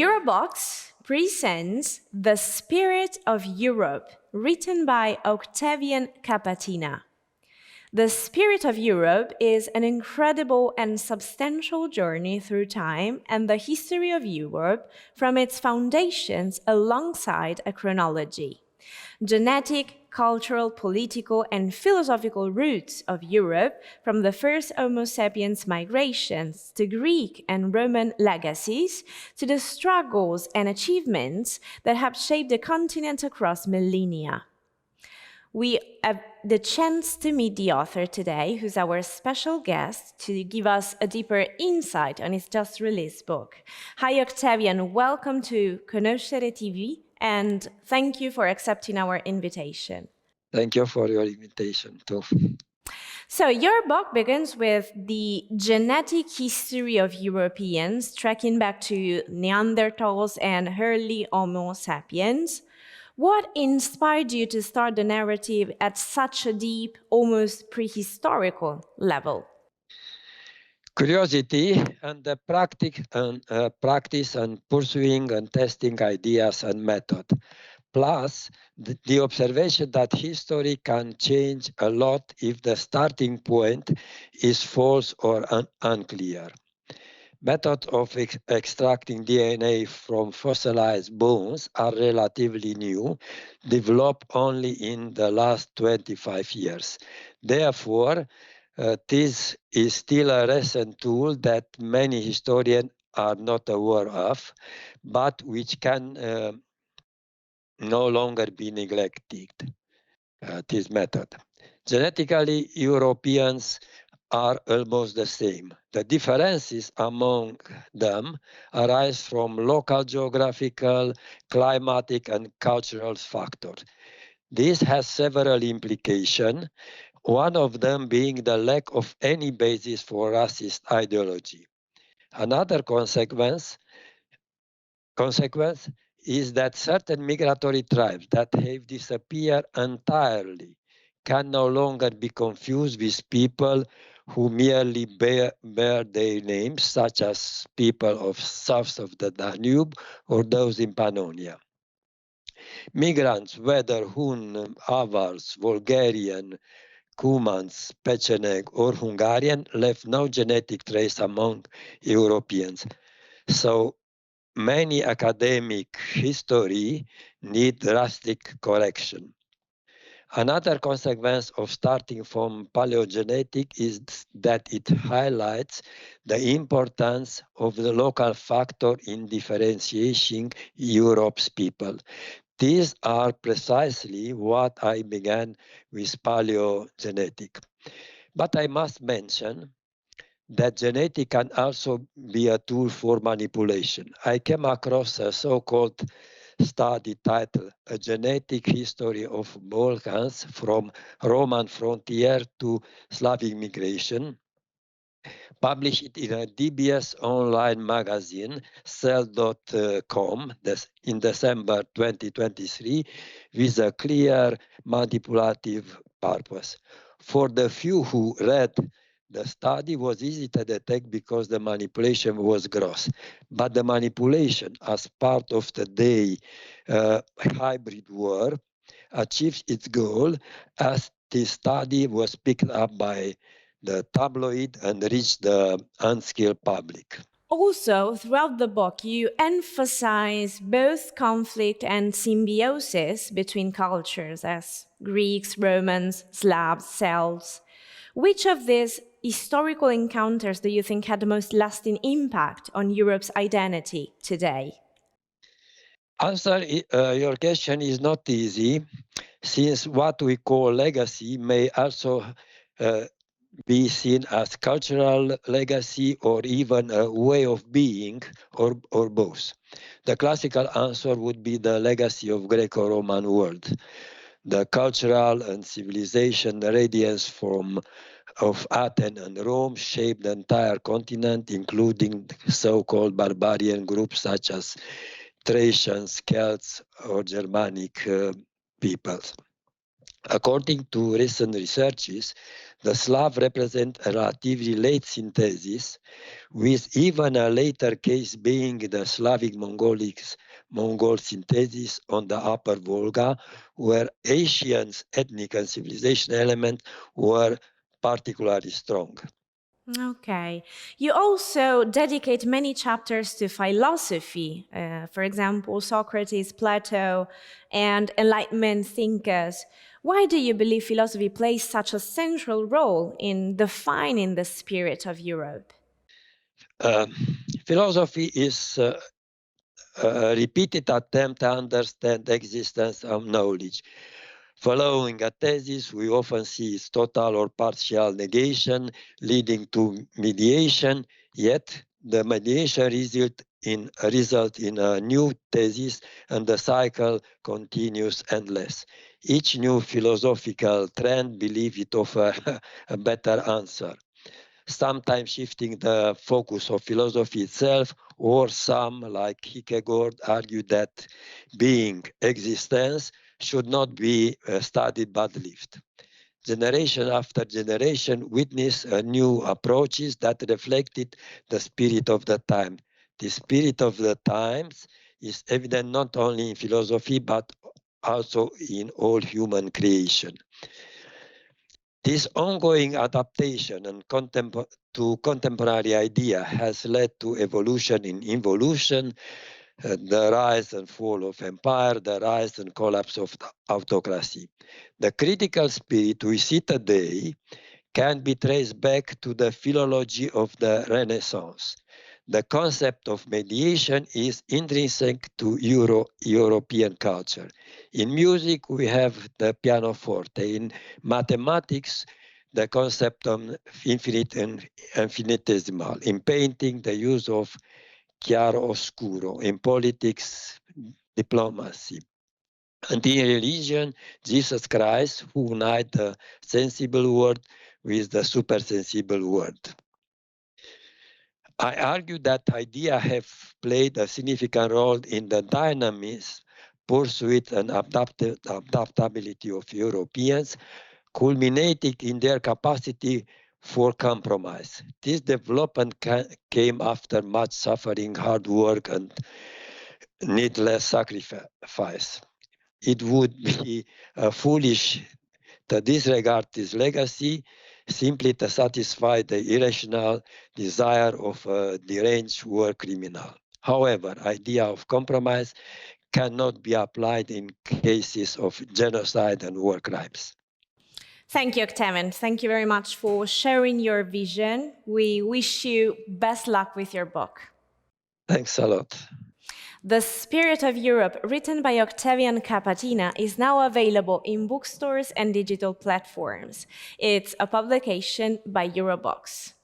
your box presents The Spirit of Europe, written by Octavian Capatina. The Spirit of Europe is an incredible and substantial journey through time and the history of Europe from its foundations alongside a chronology. Genetic, cultural, political, and philosophical roots of Europe, from the first Homo sapiens migrations to Greek and Roman legacies, to the struggles and achievements that have shaped the continent across millennia. We have the chance to meet the author today, who's our special guest, to give us a deeper insight on his just released book. Hi, Octavian. Welcome to Conoscere TV, and thank you for accepting our invitation. Thank you for your invitation, too. So your book begins with the genetic history of Europeans, tracking back to Neanderthals and early Homo sapiens. What inspired you to start the narrative at such a deep, almost prehistorical level? Curiosity and the practice and pursuing and testing ideas and method. Plus, the observation that history can change a lot if the starting point is false or unclear. Methods of extracting DNA from fossilized bones are relatively new, developed only in the last 25 years. Therefore, this is still a recent tool that many historians are not aware of, but which can no longer be neglected, this method. Genetically, Europeans are almost the same. The differences among them arise from local geographical, climatic, and cultural factors. This has several implications, one of them being the lack of any basis for racist ideology. Another consequence is that certain migratory tribes that have disappeared entirely can no longer be confused with people who merely bear their names, such as people of south of the Danube or those in Pannonia. Migrants, whether Hun, Avars, Bulgarian, Cumans, Pecheneg, or Hungarian, left no genetic trace among Europeans. So many academic history need drastic correction. Another consequence of starting from paleogenetic is that it highlights the importance of the local factor in differentiating Europe's people. These are precisely what I began with paleogenetic. But I must mention that genetic can also be a tool for manipulation. I came across a so-called study titled A Genetic History of Balkans from Roman Frontier to Slavic Migration, published in a DBS online magazine, Cell.com, in December 2023, with a clear manipulative purpose. For the few who read the study, was easy to detect because the manipulation was gross. But the manipulation, as part of the day hybrid war, achieved its goal as this study was picked up by the tabloid and reached the unskilled public. Also, throughout the book, you emphasize both conflict and symbiosis between cultures, as Greeks, Romans, Slavs, Celts. Which of these historical encounters do you think had the most lasting impact on Europe's identity today? Answer your question is not easy, since what we call legacy may also be seen as cultural legacy or even a way of being, or both. The classical answer would be the legacy of Greco-Roman world. The cultural and civilization radiance of Athens and Rome shaped the entire continent, including so-called barbarian groups such as Thracians, Celts, or Germanic peoples. According to recent researches, the Slav represent a relatively late synthesis, with even a later case being the Slavic Mongol synthesis on the Upper Volga, where Asians' ethnic and civilization elements were particularly strong. Okay. You also dedicate many chapters to philosophy, for example, Socrates, Plato, and Enlightenment thinkers. Why do you believe philosophy plays such a central role in defining the spirit of Europe? Um, Philosophy is a repeated attempt to understand the existence of knowledge. Following a thesis, we often see its total or partial negation, leading to mediation, yet the mediation result in a new thesis, and the cycle continues endless. Each new philosophical trend believes it offers a better answer, sometimes shifting the focus of philosophy itself, or some, like Kierkegaard, argue that being, existence, should not be studied but lived. Generation after generation witnessed new approaches that reflected the spirit of the time. The spirit of the times is evident not only in philosophy but also in all human creation. This ongoing adaptation to contemporary idea has led to evolution in involution, the rise and fall of empire, the rise and collapse of the autocracy. The critical spirit we see today can be traced back to the philology of the Renaissance. The concept of mediation is intrinsic to European culture. In music, we have the pianoforte. In mathematics, the concept of infinite and infinitesimal. In painting, the use of chiaro-oscuro. In politics, diplomacy. And in religion, Jesus Christ, who unites the sensible world with the supersensible world. I argue that ideas have played a significant role in the dynamism, pursuit, and adaptability of Europeans, culminating in their capacity for compromise. This development came after much suffering, hard work, and needless sacrifice. It would be foolish to disregard this legacy simply to satisfy the irrational desire of a deranged war criminal. However, idea of compromise cannot be applied in cases of genocide and war crimes. Thank you, Octavian. Thank you very much for sharing your vision. We wish you best luck with your book. Thanks a lot. The Spirit of Europe, written by Octavian Capatina, is now available in bookstores and digital platforms. It's a publication by Eurobox.